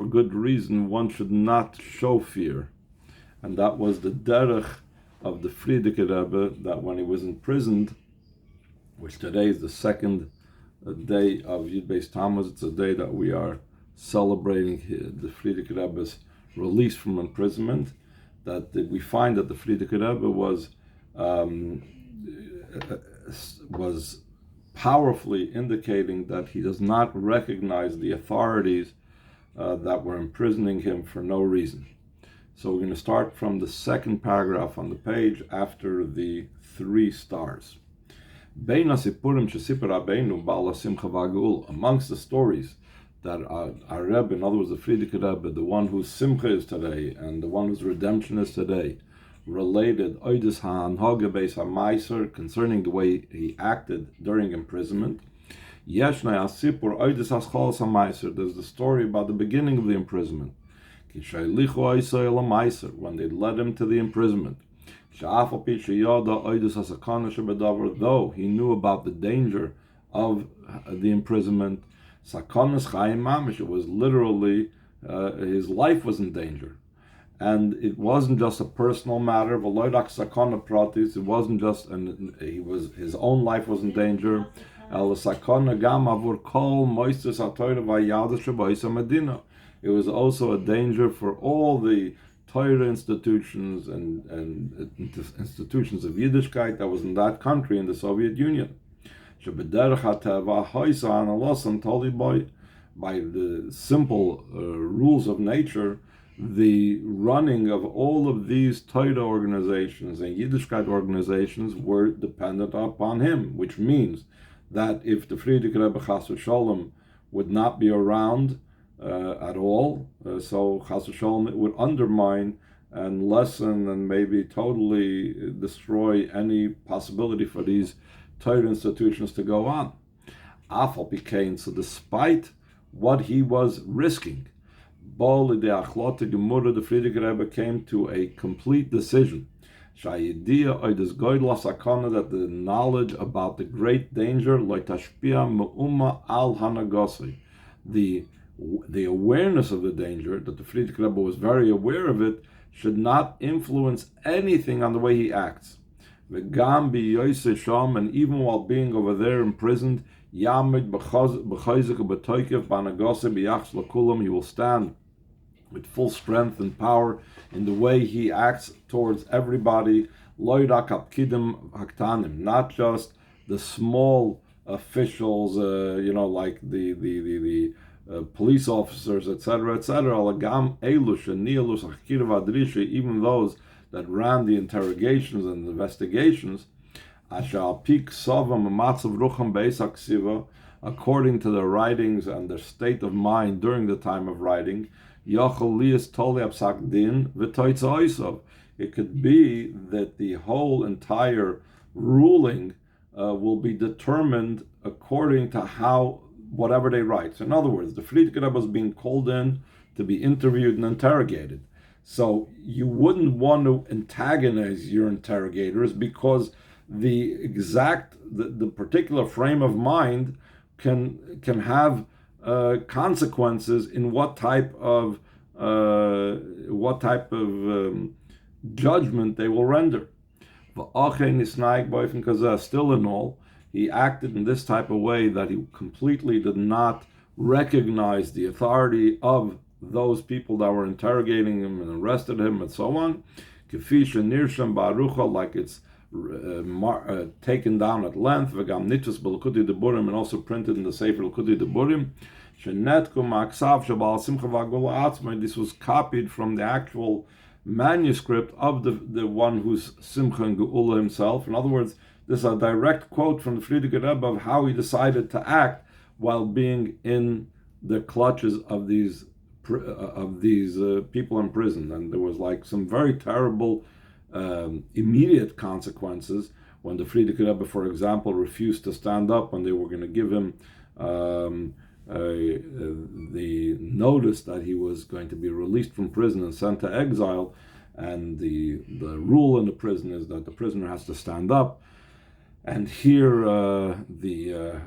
for good reason, one should not show fear. And that was the derech of the Frierdiker Rebbe, that when he was imprisoned, which today is the second day of Beis Tamuz, it's a day that we are celebrating the Frierdiker Rebbe's release from imprisonment, that we find that the Frierdiker Rebbe was powerfully indicating that he does not recognize the authorities that were imprisoning him for no reason. So we're going to start from the second paragraph on the page after the 3 stars. Amongst the stories that our Rebbe, in other words the Frierdiker Rebbe, the one whose Simcha is today and the one whose redemption is today, related Oidus HaAnhaga Beis HaMaiser concerning the way he acted during imprisonment. There's the story about the beginning of the imprisonment, when they led him to the imprisonment. Though he knew about the danger of the imprisonment, it was literally his life was in danger. And it wasn't just a personal matter. It wasn't just his own life was in danger. It was also a danger for all the Torah institutions and institutions of Yiddishkeit that was in that country, in the Soviet Union. By the simple rules of nature, the running of all of these Torah organizations and Yiddishkeit organizations were dependent upon him, which means that if the Frierdiker Rebbe Chas v'Sholom would not be around at all, so Chas v'Sholom, it would undermine and lessen and maybe totally destroy any possibility for these Torah institutions to go on. Afal Pikain, so despite what he was risking, the Frierdiker Rebbe came to a complete decision that the knowledge about the great danger, the awareness of the danger, that the Frierdiker Rebbe was very aware of it, should not influence anything on the way he acts. And even while being over there imprisoned, he will stand with full strength and power in the way he acts towards everybody, not just the small officials, like the police officers, etc., even those that ran the interrogations and investigations, according to their writings and their state of mind during the time of writing. It could be that the whole entire ruling will be determined according to whatever they write. So in other words, the Frierdiker Rebbe was being called in to be interviewed and interrogated. So you wouldn't want to antagonize your interrogators, because the particular frame of mind can have consequences in what type of judgment they will render. Still in all, he acted in this type of way that he completely did not recognize the authority of those people that were interrogating him and arrested him and so on. Like it's taken down at length, and also printed in the Sefer L'Kutei Deburim. This was copied from the actual manuscript of the one who's Simcha and Geula himself. In other words, this is a direct quote from the Frierdiker Rebbe of how he decided to act while being in the clutches of these people in prison. And there was like some very terrible immediate consequences when the Frierdiker Rebbe, for example, refused to stand up when they were going to give him the notice that he was going to be released from prison and sent to exile. And the rule in the prison is that the prisoner has to stand up. and hear the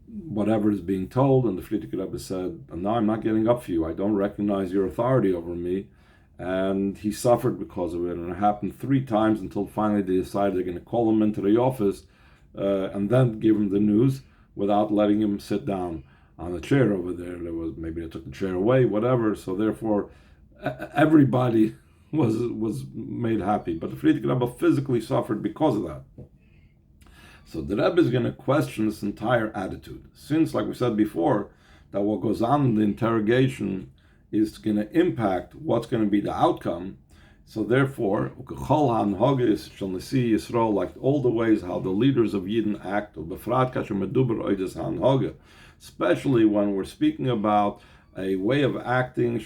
whatever is being told. And the Frierdiker Rebbe said, "No, I'm not getting up for you. I don't recognize your authority over me." And he suffered because of it. And it happened 3 times until finally they decided they're going to call him into the office and then give him the news without letting him sit down on the chair over there. Maybe they took the chair away, whatever. So therefore, everybody was made happy. But the Frierdiker Rebbe physically suffered because of that. So the Rebbe is going to question this entire attitude. Since, like we said before, that what goes on in the interrogation is going to impact what's going to be the outcome. So therefore, like all the ways how the leaders of Yidden act, especially when we're speaking about a way of acting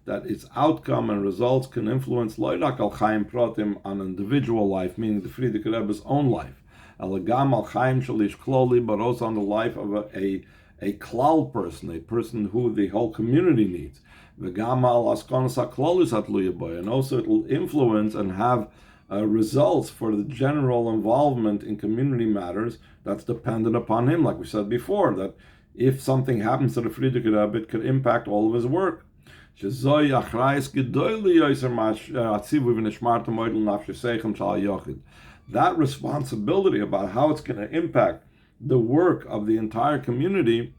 that its outcome and results can influence loidak al chaim pratim on individual life, meaning the Frierdiker Rebbe's own life, elegam al chaim shalish kloli, but also on the life of a klal person, a person who the whole community needs. V'gam al askonos haklolis hatluya boy, and also it will influence and have results for the general involvement in community matters that's dependent upon him. Like we said before, that if something happens to the Frierdiker Rebbe, it could impact all of his work. That responsibility about how it's going to impact the work of the entire community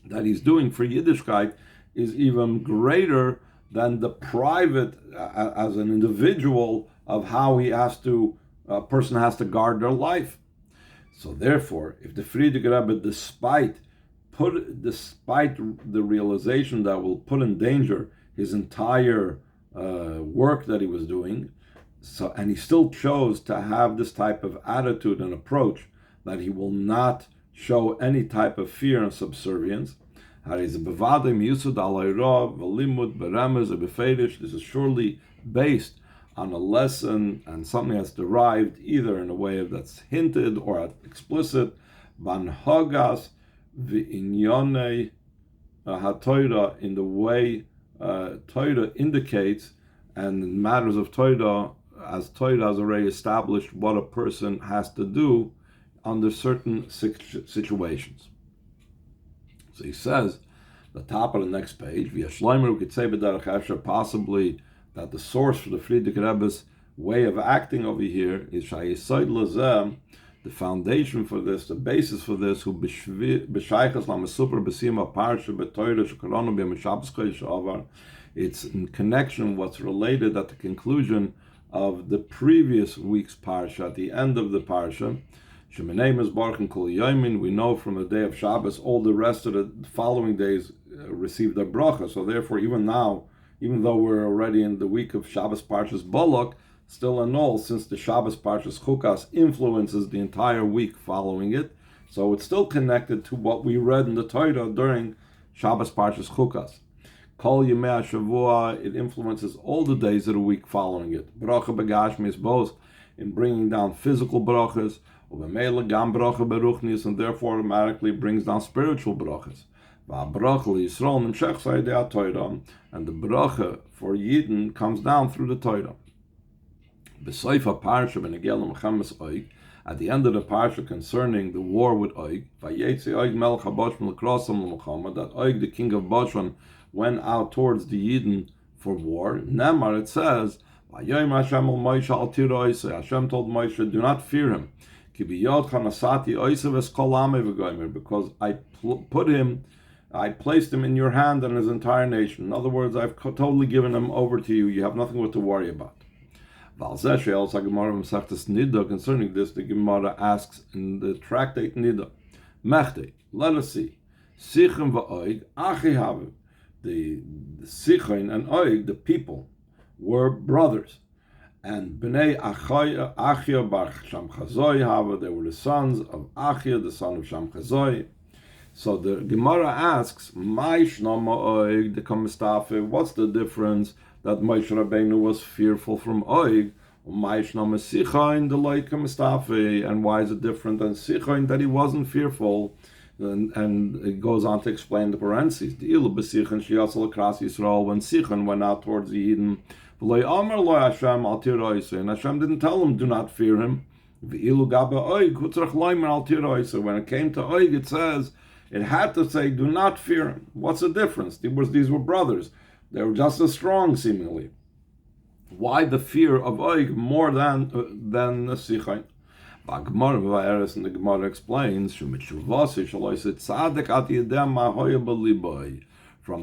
that he's doing for Yiddishkeit is even greater than the private, as an individual, of how a person has to guard their life. So therefore, if the Frierdiker Rebbe, despite the realization that will put in danger his entire work that he was doing, and he still chose to have this type of attitude and approach that he will not show any type of fear and subservience. This is surely based on a lesson and something that's derived either in a way that's hinted or explicit, banhagas v'inyonei haTorah, in the way Torah indicates, and in matters of Torah, as Torah has already established what a person has to do under certain situations. So he says, the top of the next page, V'yashleimer could say possibly that the source for the Frierdiker Rebbe's way of acting over here is Shayesod Lazem, the foundation for this, the basis for this, who b'shaychas lamasupra b'sima parsha b'toyra shekoranu b'yamishabes kodesh avar. It's in connection what's related at the conclusion of the previous week's parsha, at the end of the parsha. Shemenei mizbarach and kol yomin. We know from the day of Shabbos, all the rest of the following days received their bracha. So therefore, even now, even though we're already in the week of Shabbos Parshas Balak, still in all, since the Shabbos Parshas Chukas influences the entire week following it, so it's still connected to what we read in the Torah during Shabbos Parshas Chukas. Kol Yemei HaShavua, it influences all the days of the week following it. Bracha Begashmis, both in bringing down physical brachas, Ubemela Gam Bracha Beruchnis, and therefore automatically brings down spiritual brachas. And the bracha for Yidden comes down through the Torah. At the end of the parsha concerning the war with Og, that Og, the king of Bashan, went out towards the Yidden for war. Nemar, it says, Hashem told Moshe, do not fear him, because I placed him in your hand and his entire nation. In other words, I've totally given him over to you. You have nothing to worry about. Concerning this, the Gemara asks in the tractate Nida, Mechte, let us see. Sichon v'Oig, Achi the Sichon and Oig, the people, were brothers. And Bnei Achia bar Shamchazoi they were the sons of Achia, the son of Shamchazoi. So the Gemara asks, what's the difference that Moshe Rabbeinu was fearful from Og, and why is it different than Sichon that he wasn't fearful? And it goes on to explain the parentheses. When Sichon went out towards the Eden And Hashem didn't tell him, do not fear him. When it came to Oig, it says, it had to say, do not fear him. What's the difference? These were brothers. They were just as strong, seemingly. Why the fear of Oig more than Sichain? And the Gemara explains, from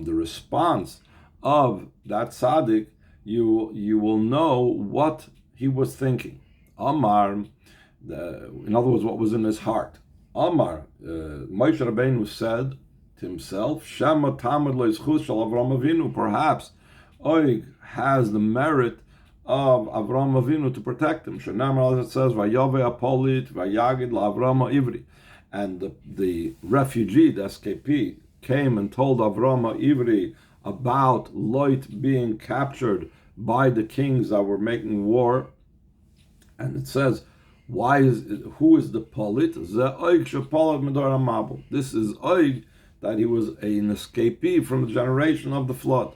the response of that tzaddik, you will know what he was thinking. Amar, in other words, what was in his heart. Amar, Moshe Rabbeinu said to himself, Shema tamad le'zchus shel Avram Avinu. Perhaps Oig has the merit of Avram Avinu to protect him. Shenamar, as it says, Vayove apolit vayagid la'Avram Ivri. And the refugee, the escapee, came and told Avram Ivri about Lot being captured by the kings that were making war. And it says, who is the polit? This is Oig, that he was an escapee from the generation of the flood.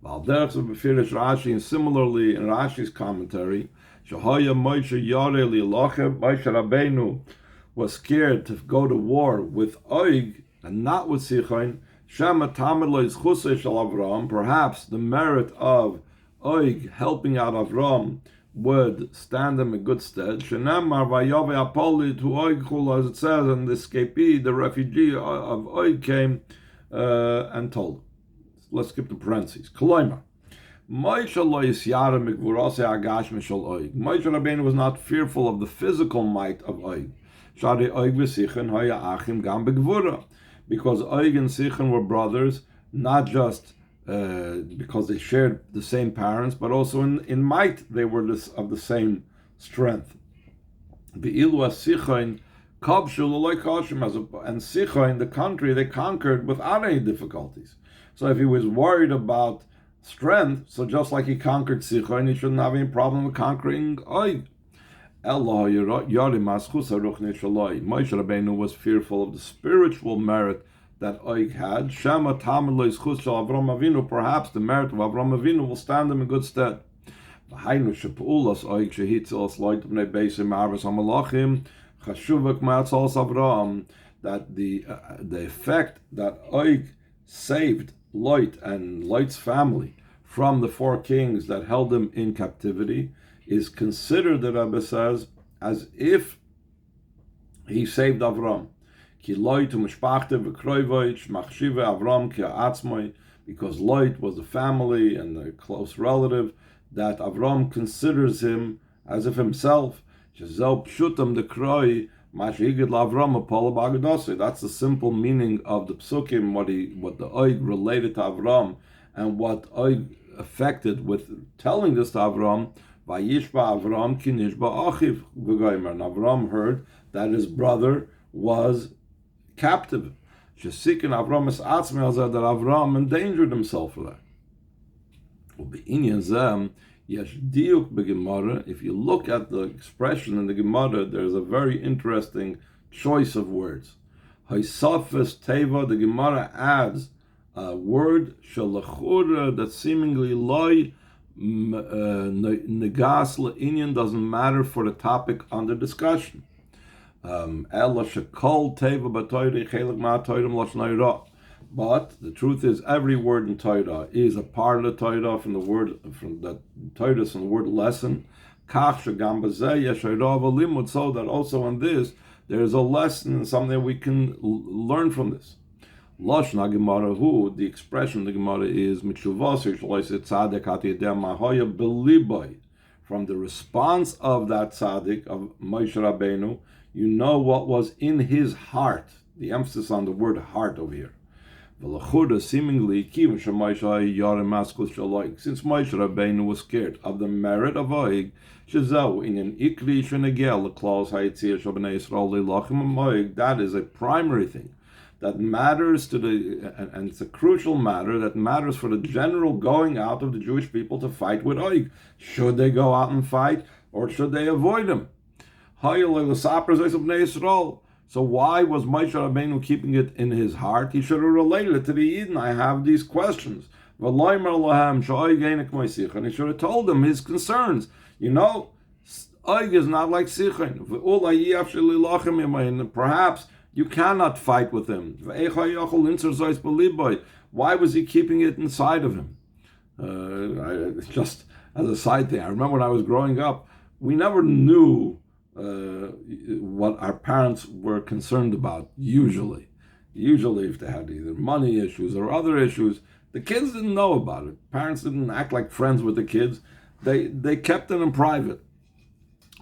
And similarly, in Rashi's commentary, Moshe Rabbeinu was scared to go to war with Oig and not with Sichain. Perhaps the merit of Oig helping out Avram would stand him in good stead. As it says, and the escapee, the refugee of Oig came and told him. Let's skip the parentheses. Moshe Rabbeinu was not fearful of the physical might of Oig. Because Oig and Sichon were brothers, not just because they shared the same parents, but also in might they were of the same strength. And Sichon, the country, they conquered without any difficulties. So if he was worried about strength, so just like he conquered Sichon, he shouldn't have any problem with conquering Oig. Moshe Rabbeinu was fearful of the spiritual merit that Oig had. Perhaps the merit of Avram Avinu will stand him in good stead. That the effect that Oig saved Lot and Lot's family from the 4 kings that held him in captivity is considered, the Rebbe says, as if he saved Avram. Because Lot was the family and the close relative that Avram considers him as if himself. That's the simple meaning of the psukim, what the Oig related to Avram, and what Oig affected with telling this to Avram. Avram and Avram heard that his brother was captive. That Avram endangered himself for that. If you look at the expression in the Gemara, there's a very interesting choice of words. The Gemara adds a word that seemingly loy negas le'inyan, doesn't matter for the topic under discussion. But the truth is, every word in Torah is a part of the Torah from the word lesson. So that also in this there is a lesson and something we can learn from this. Lashna Gemara, the expression of the Gemara is from the response of that tzaddik of Moshe Rabbeinu, you know what was in his heart. The emphasis on the word heart over here. Seemingly, since Moshe Rabbeinu was scared of the merit of Oig, that is a primary thing that matters to and it's a crucial matter that matters for the general going out of the Jewish people to fight with Oig. Should they go out and fight, or should they avoid him? So why was Moshe Rabbeinu keeping it in his heart? He should have related it to the Eden. I have these questions. And he should have told them his concerns. Oig is not like Sichon. Perhaps you cannot fight with him. Why was he keeping it inside of him? Just as a side thing, I remember when I was growing up, we never knew what our parents were concerned about, usually. Usually, if they had either money issues or other issues, the kids didn't know about it. Parents didn't act like friends with the kids. They kept it in private.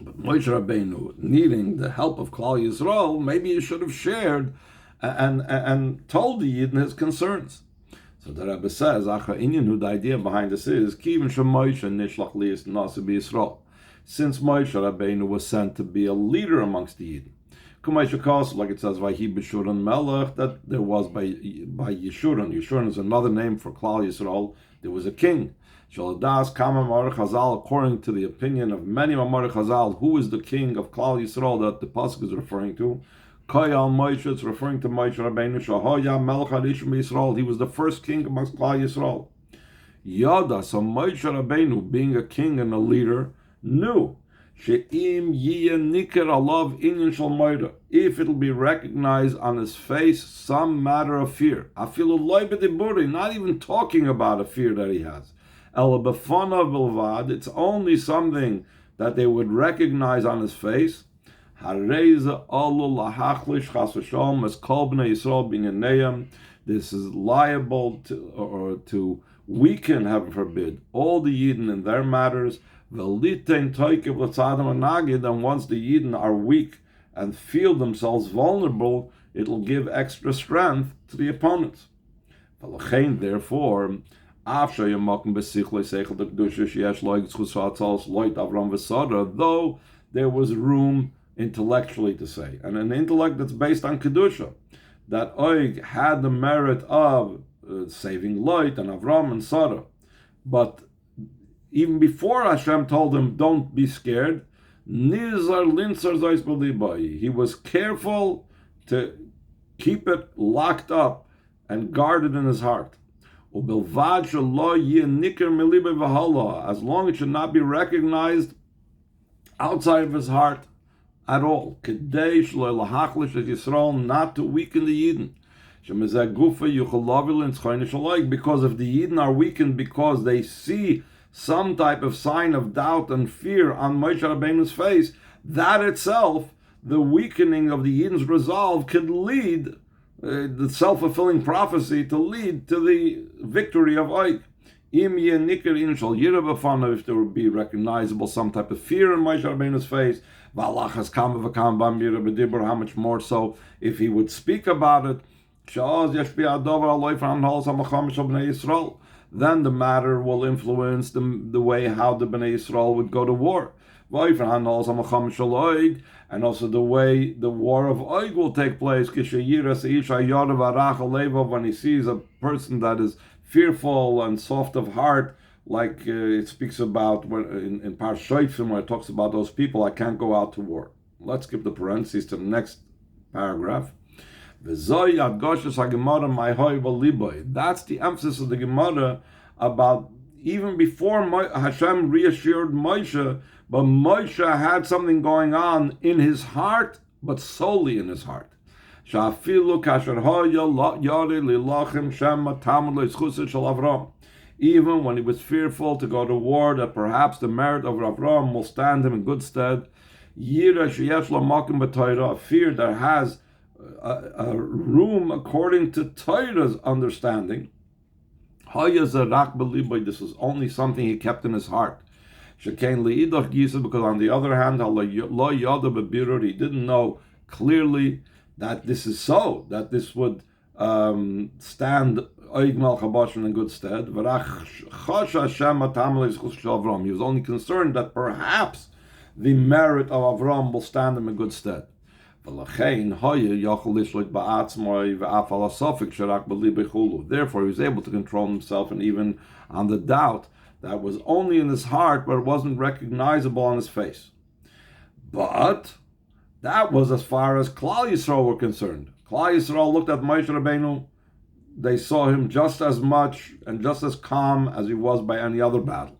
But Moshe Rabbeinu, needing the help of Klal Yisrael, maybe he should have shared and told the Yidden his concerns. So the Rebbe says, the idea behind this is, since Moshe Rabbeinu was sent to be a leader amongst the Yidden, like it says, that there was by Yeshurun. Yeshurun is another name for Klal Yisrael. There was a king. According to the opinion of many Mamar Chazal, who is the king of Klal Yisrael that the pasuk is referring to? Koyal Moshe, it's referring to Moshe Rabbeinu. Shahoya Melech Harishon Yisrael. He was the first king amongst Klal Yisrael. Yada, so Moshe Rabbeinu, being a king and a leader, knew she'im yiyeh nikar alav inyan shel moida, if it'll be recognized on his face some matter of fear. Afilu loy b'diburi, not even talking about a fear that he has. El b'fanav bilvad, it's only something that they would recognize on his face. Hareza alu lahachlish chas v'shalom as kol b'nei Yisrael b'inyaneyam. This is liable to weaken, heaven forbid, all the Yidden in their matters. And once the Yidden are weak and feel themselves vulnerable, it'll give extra strength to the opponents. Therefore, though there was room intellectually to say, and an intellect that's based on Kedusha, that Oig had the merit of saving Lot and Avram and Sarah, but even before Hashem told him, don't be scared, he was careful to keep it locked up and guarded in his heart. As long as it should not be recognized outside of his heart at all. Not to weaken the Yidden. Because if the Yidden are weakened because they see some type of sign of doubt and fear on Moshe Rabbeinu's face, that itself, the weakening of the Yidden's resolve, could lead, the self-fulfilling prophecy, to lead to the victory of Oig. If there would be recognizable some type of fear in Moshe Rabbeinu's face, how much more so if he would speak about it, then the matter will influence the way how the Bnei Yisrael would go to war. And also the way the war of Oig will take place, when he sees a person that is fearful and soft of heart, like it speaks about in Parsh Shoifim, where it talks about those people, I can't go out to war. Let's skip the parentheses to the next paragraph. That's the emphasis of the Gemara about even before Hashem reassured Moshe, but Moshe had something going on in his heart, but solely in his heart. Even when he was fearful to go to war, that perhaps the merit of Avram will stand him in good stead. A fear that has a room according to Torah's understanding. This is only something he kept in his heart. Because on the other hand, he didn't know clearly that this is so, that this would stand Oig Melech HaBashan in good stead. He was only concerned that perhaps the merit of Avram will stand him in good stead. Therefore, he was able to control himself, and even on the doubt that was only in his heart, but it wasn't recognizable on his face. But that was as far as Klal Yisrael were concerned. Klal Yisrael looked at Moshe Rabbeinu they saw him just as much and just as calm as he was by any other battle.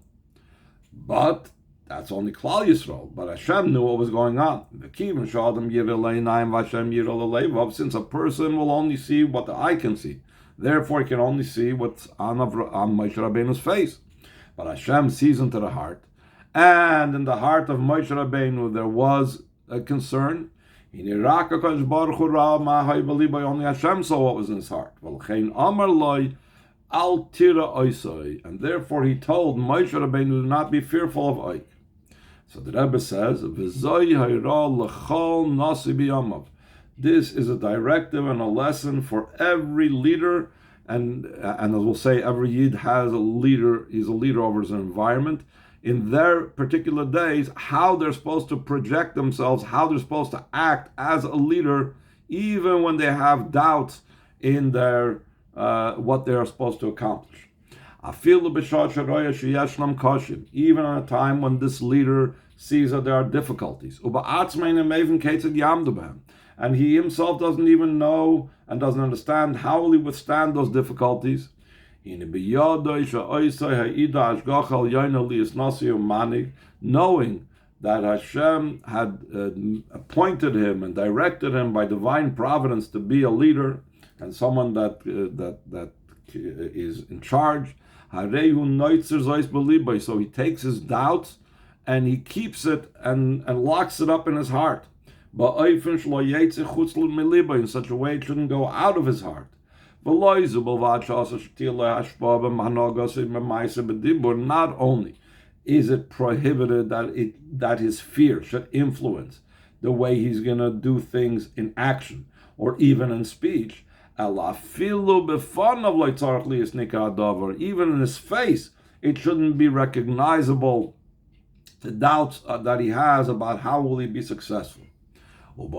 But that's only Klal Yisrael. But Hashem knew what was going on. Since a person will only see what the eye can see, therefore he can only see what's on Moshe Rabbeinu's face. But Hashem sees into the heart, and in the heart of Moshe Rabbeinu there was a concern. Only Hashem saw what was in his heart. And therefore he told Moshe Rabbeinu, do not be fearful of Oik. So the Rebbe says, this is a directive and a lesson for every leader, and as we'll say, every Yid has a leader, he's a leader over his environment, in their particular days, how they're supposed to project themselves, how they're supposed to act as a leader, even when they have doubts in their what they are supposed to accomplish. Even at a time when this leader sees that there are difficulties. And he himself doesn't even know and doesn't understand how will he withstand those difficulties. Knowing that Hashem had appointed him and directed him by divine providence to be a leader and someone that is in charge. So he takes his doubts and he keeps it and locks it up in his heart. In such a way it shouldn't go out of his heart. Not only is it prohibited that his fear should influence the way he's going to do things in action or even in speech, even in his face, it shouldn't be recognizable the doubts that he has about how will he be successful. In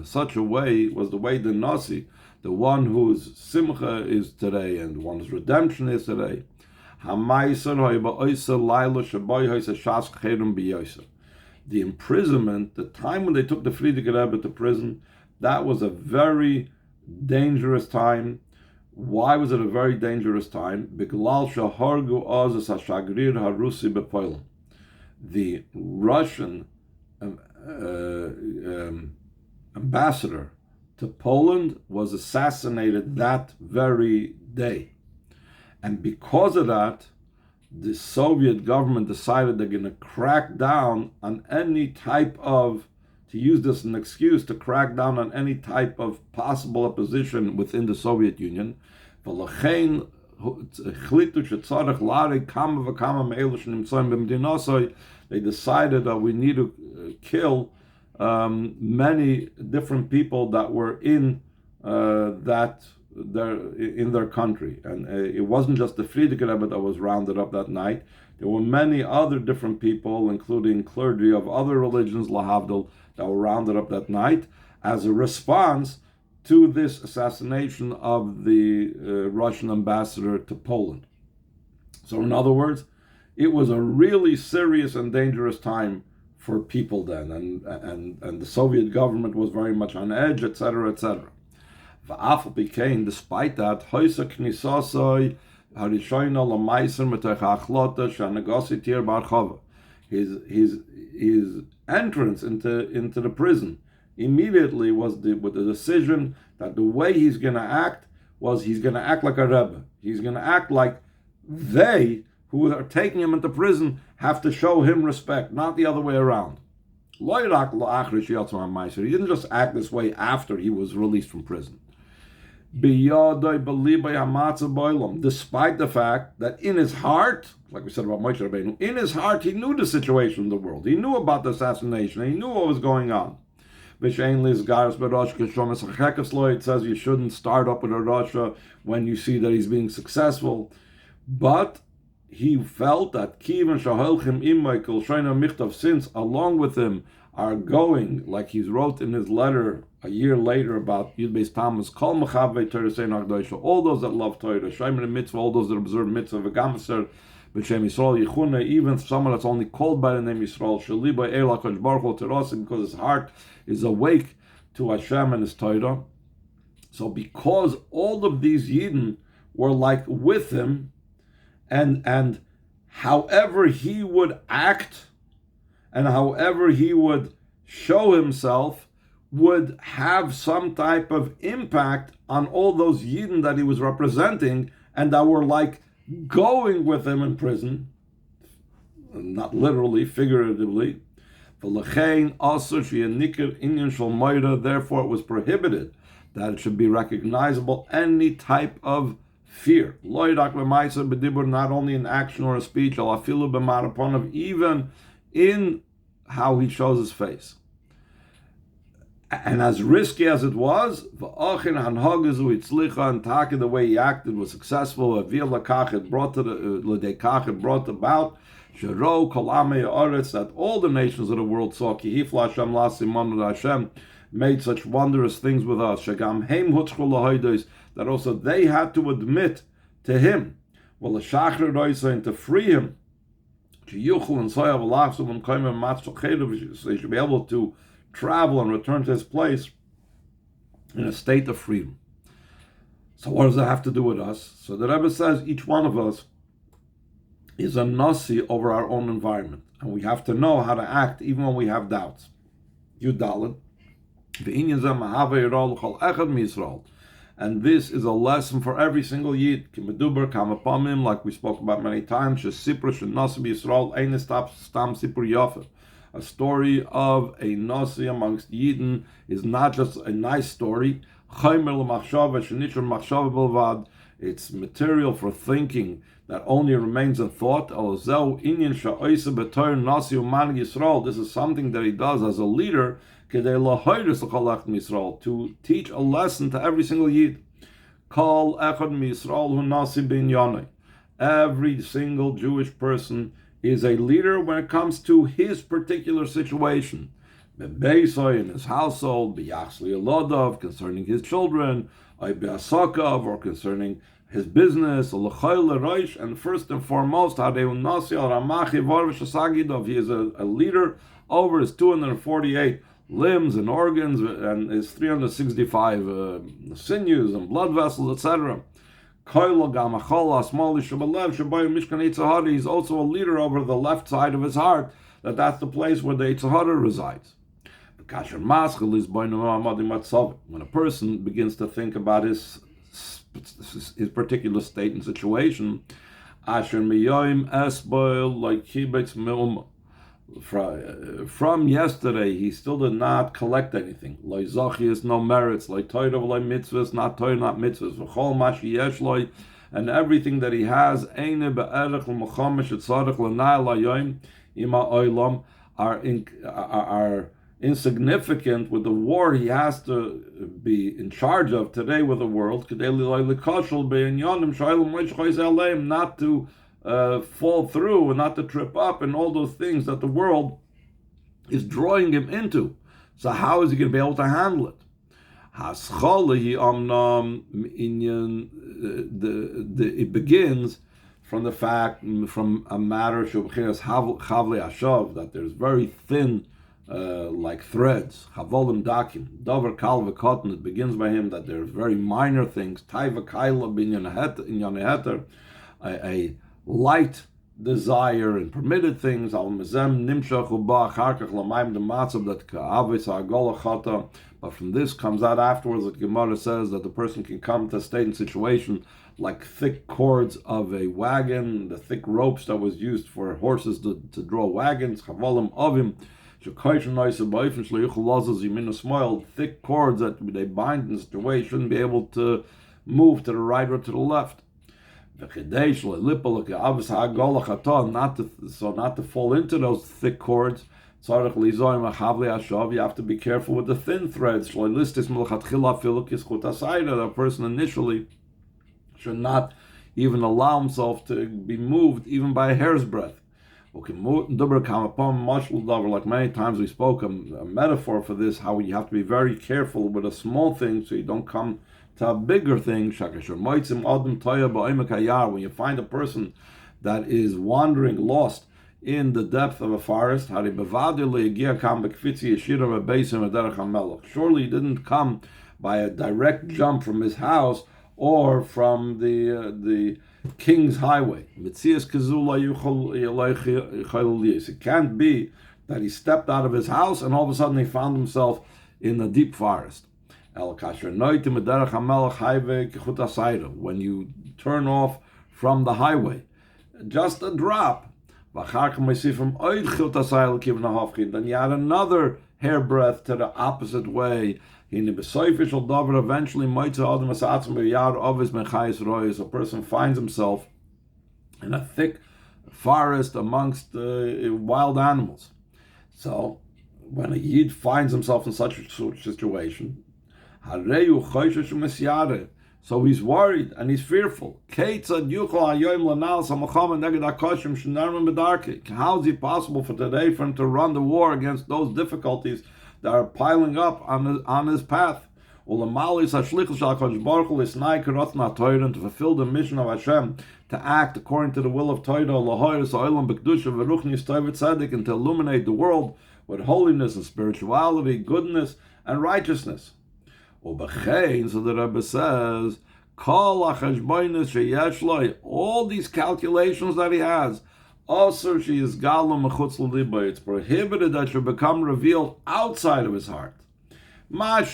such a way was the way the Nasi, the one whose Simcha is today and one's redemption is today. The imprisonment, the time when they took the Frierdiker Rebbe to prison, that was a very dangerous time. Why was it a very dangerous time? The Russian ambassador to Poland was assassinated that very day. And because of that, the Soviet government decided they're going to crack down on any type of, to use this as an excuse, to crack down on any type of possible opposition within the Soviet Union. They decided that we need to kill many different people that were in their country, and it wasn't just the Frierdiker Rebbe that was rounded up that night. There were many other different people, including clergy of other religions, lahavdil, that were rounded up that night as a response to this assassination of the Russian ambassador to Poland. So in other words, it was a really serious and dangerous time for people then, and the Soviet government was very much on edge, etc., etc. Became, despite that, his entrance into the prison immediately was with the decision that the way he's going to act was he's going to act like a Rebbe. He's going to act like they who are taking him into prison have to show him respect, not the other way around. He didn't just act this way after he was released from prison. Despite the fact that in his heart, like we said about Moshe Rabbeinu, in his heart he knew the situation in the world. He knew about the assassination. He knew what was going on. It says you shouldn't start up with a Rasha when you see that he's being successful. But he felt that since along with him are going, like he wrote in his letter a year later about Beis Tamuz, all those that love Torah, mitzvah, all those that observe mitzvah, even someone that's only called by the name Yisrael, because his heart is awake to Hashem and his Torah. So because all of these Yidden were like with him, and however he would act and however he would show himself would have some type of impact on all those Yidden that he was representing and that were like going with him in prison, not literally, figuratively. Therefore it was prohibited that it should be recognizable any type of fear. Not only in action or a speech, even in how he shows his face. And as risky as it was, and the way he acted was successful. It brought about that all the nations of the world saw Hashem made such wondrous things with us, that also they had to admit to him, and to free him, so he should be able to travel and return to his place in a state of freedom. So what does that have to do with us? So the Rebbe says each one of us is a nasi over our own environment, and we have to know how to act even when we have doubts. Yudalad, and this is a lesson for every single Yid. Like we spoke about many times, a story of a nasi amongst Yidden is not just a nice story. It's material for thinking that only remains a thought. This is something that he does as a leader to teach a lesson to every single Yid. Every single Jewish person is a leader when it comes to his particular situation. Beis in his household, concerning his children, or concerning his business, and first and foremost, he is a leader over his 248 limbs and organs and his 365 sinews and blood vessels, etc. He's also a leader over the left side of his heart, that's the place where the Yetzer Hara resides. When a person begins to think about his particular state and situation, from yesterday he still did not collect anything. No merits, not mitzvahs, not mitzvahs, and everything that he has are insignificant with the war he has to be in charge of today with the world, not to fall through and not to trip up and all those things that the world is drawing him into. So how is he going to be able to handle it? It begins from the fact, from a matter that there's very thin like threads, chavolim dakim, davar kal v'kotten. It begins by him that there's very minor things, taiva kaila binyan heter, a light desire and permitted things, al mezem nimshach uba acharkach lamayim dematzav that ka'avis ha'agola chata. But from this comes out afterwards that Gemara says that the person can come to a state and situation like thick cords of a wagon, the thick ropes that was used for horses to draw wagons, chavolim ovim. Thick cords that they bind in such a way shouldn't be able to move to the right or to the left. Not to fall into those thick cords, you have to be careful with the thin threads. The person initially should not even allow himself to be moved even by a hair's breadth. Like many times we spoke, a metaphor for this, how you have to be very careful with a small thing so you don't come to a bigger thing. When you find a person that is wandering, lost in the depth of a forest, surely he didn't come by a direct jump from his house or from the king's highway. It can't be that he stepped out of his house and all of a sudden he found himself in a deep forest. When you turn off from the highway, just a drop, then you add another hairbreadth to the opposite way. Eventually, a person finds himself in a thick forest amongst wild animals. So, when a Yid finds himself in such a situation, so he's worried and he's fearful. How is it possible for today for him to run the war against those difficulties that are piling up on his path? To fulfill the mission of Hashem, to act according to the will of Torah, and to illuminate the world with holiness and spirituality, goodness and righteousness. So the Rebbe says, all these calculations that he has, it's prohibited that should become revealed outside of his heart. Whatever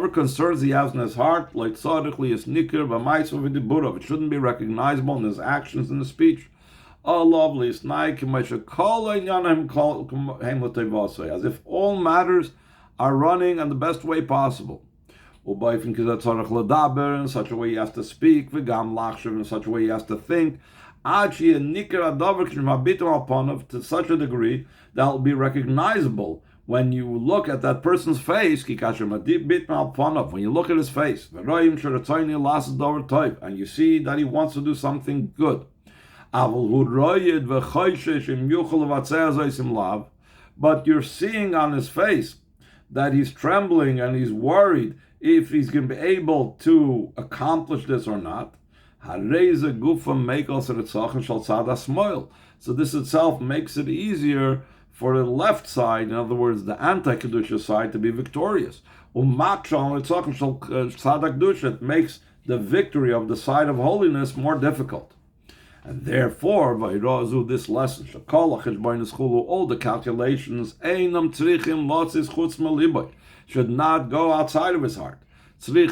concerns he has in his heart, like it shouldn't be recognizable in his actions and his speech. As if all matters are running in the best way possible. In such a way he has to speak, in such a way he has to think, to such a degree that will be recognizable when you look at that person's face. When you look at his face, and you see that he wants to do something good. But you're seeing on his face that he's trembling and he's worried if he's going to be able to accomplish this or not. So this itself makes it easier for the left side, in other words, the anti-Kedusha side, to be victorious. It makes the victory of the side of holiness more difficult. And therefore, this lesson, all the calculations should not go outside of his heart. We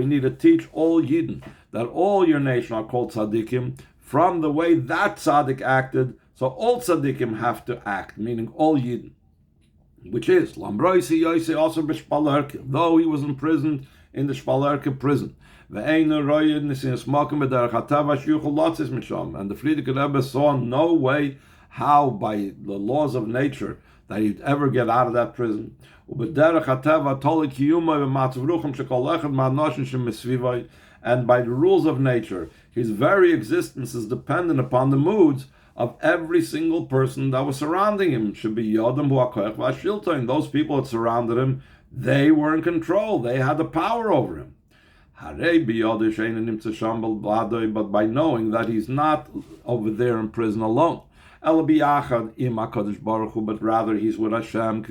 need to teach all Yidden that all your nation are called tzaddikim from the way that tzaddik acted. So all tzaddikim have to act, meaning all Yidden, which is though he was imprisoned in the Shpalerke prison. And the Frierdiker Rebbe saw no way how, by the laws of nature, that he'd ever get out of that prison. And by the rules of nature, his very existence is dependent upon the moods of every single person that was surrounding him. Should be Yodam Huakoch. Those people that surrounded him, they were in control. They had the power over him. But by knowing that he's not over there in prison alone, but rather he's with Hashem,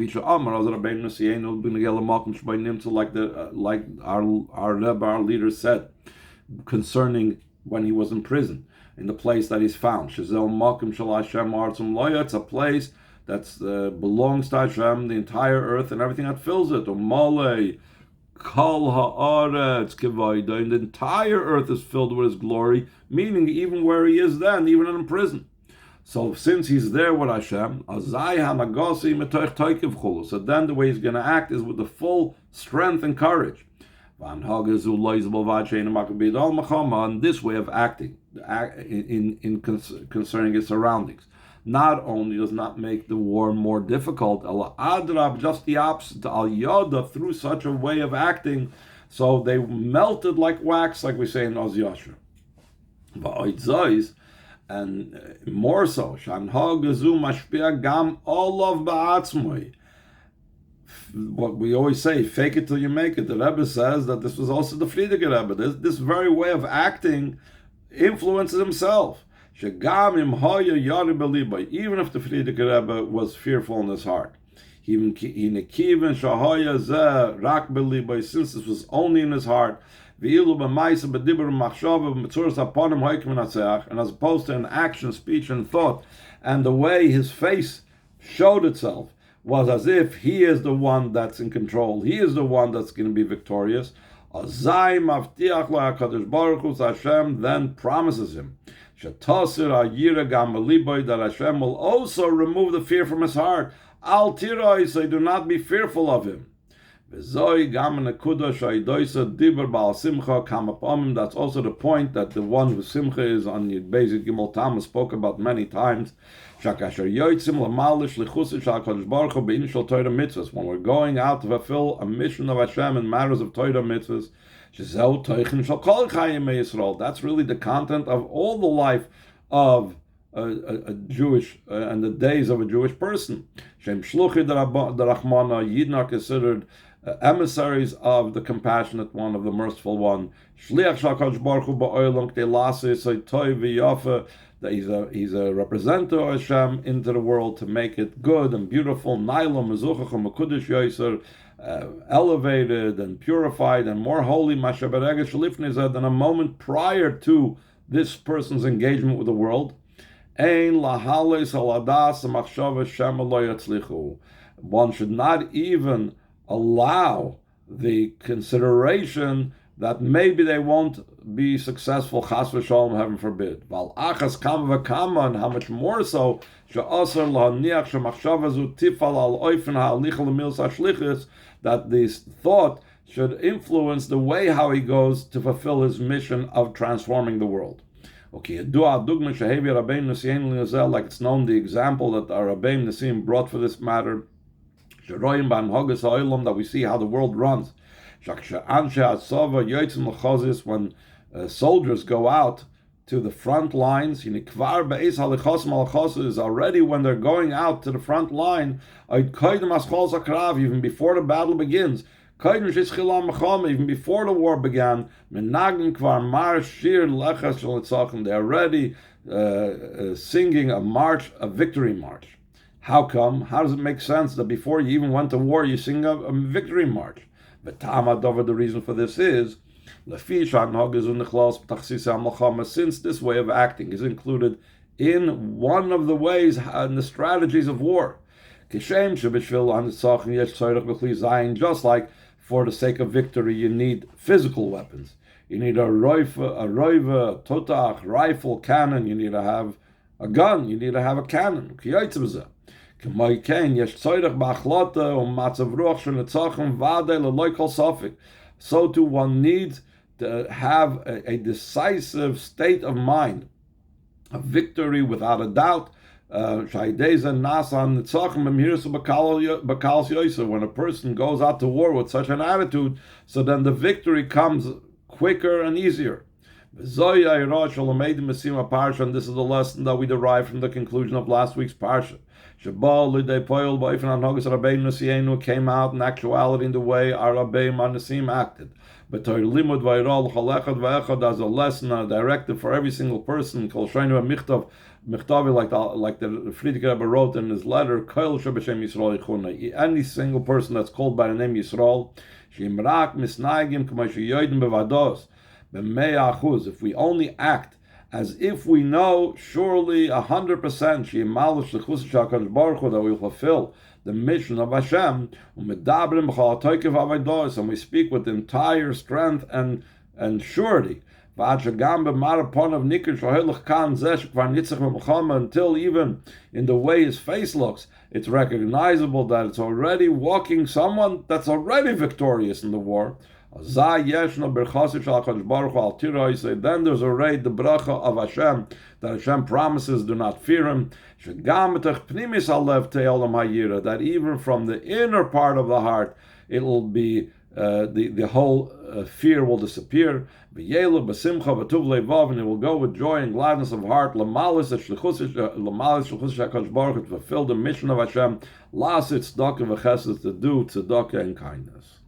like our Rebbe, our leader, said concerning when he was in prison, in the place that he's found. It's a place that belongs to Hashem, the entire earth and everything that fills it. The entire earth is filled with his glory, meaning even where he is then, even in prison. So since he's there with Hashem, so then the way he's going to act is with the full strength and courage. And this way of acting in concerning his surroundings not only does not make the war more difficult, just the opposite, through such a way of acting, so they melted like wax, like we say in Oz Yashar. And more so, what we always say, fake it till you make it. The Rebbe says that this was also the Frierdiker Rebbe. This very way of acting influences himself. Shegam im hoya yari belibai, even if the Frierdiker Rebbe was fearful in his heart. Even Nekiven Shahaya Zeh Rak belibai, since this was only in his heart, V'ilu b'maisa b'dibur machshava b'metzuras aponim hoikim v'natzeach, and as opposed to an action, speech, and thought, and the way his face showed itself was as if he is the one that's in control, he is the one that's going to be victorious. Azai mavtiach lo HaKadosh Baruch Hu, Hashem then promises him Shetasir ha'yira gam b'libai, that Hashem will also remove the fear from his heart. Al tirai, so do not be fearful of him. V'zoi gam nekuda shaidoisa diber ba'al simcha kam upamim. That's also the point that the one who simcha is on the Beis Gimel Tamuz spoke about many times. Shakasher yoitzim lamalish lichusish HaKadosh Baruch Hu b'inishal Torah mitzvahs. When we're going out to fulfill a mission of Hashem in matters of Torah mitzvahs, shezeu toichin shal kol chayim Yisrael. That's really the content of all the life of a Jewish and the days of a Jewish person. Shem shluchi derachmana, Yidden are considered emissaries of the compassionate one, of the merciful one. Shliach shakadosh baruch hu ba'olam k'tei la'aseh toiv v'yafa, that he's a representative of Hashem into the world to make it good and beautiful. Nailam mezuchach u'mekudesh yoser, elevated and purified and more holy, masha beregesh lifnei zeh, than a moment prior to this person's engagement with the world. Ein lahales aladas machshava shema lo yatzlichu. One should not even allow the consideration that maybe they won't be successful, chas v'shalom, heaven forbid. Val achas kama v'kama, and how much more so, she'asar lahaniach shemachshava zu tifal al oifen ha'alicha l'mils ha'shlichus, that this thought should influence the way how he goes to fulfill his mission of transforming the world. Okay, like it's known, the example that our Rabbeim Nisim brought for this matter, that we see how the world runs. When soldiers go out to the front lines, is already when they're going out to the front line, even before the battle begins, even before the war began, they're already singing a march, a victory march. How come? How does it make sense that before you even went to war, you sing a victory march? The reason for this is, since this way of acting is included in one of the ways and the strategies of war. Just like for the sake of victory, you need physical weapons. You need a roiva, totach, rifle, cannon. You need to have a gun. You need to have a cannon. So too, one needs to have a decisive state of mind, a victory without a doubt. When a person goes out to war with such an attitude, so then the victory comes quicker and easier. And this is the lesson that we derive from the conclusion of last week's parsha. Came out in actuality in the way our Rabbeim Anisim acted. But as a lesson, a directive for every single person, like the Frierdiker Rebbe wrote in his letter, any single person that's called by the name Yisrael, if we only act as if we know surely 100% that we will fulfill the mission of Hashem, and we speak with entire strength and surety, until even in the way his face looks, it's recognizable that it's already walking someone that's already victorious in the war. Then there's already the bracha of Hashem, that Hashem promises, do not fear him. That even from the inner part of the heart, it will be the whole fear will disappear. And it will go with joy and gladness of heart to fulfill the mission of Hashem, to do tzedakah and kindness.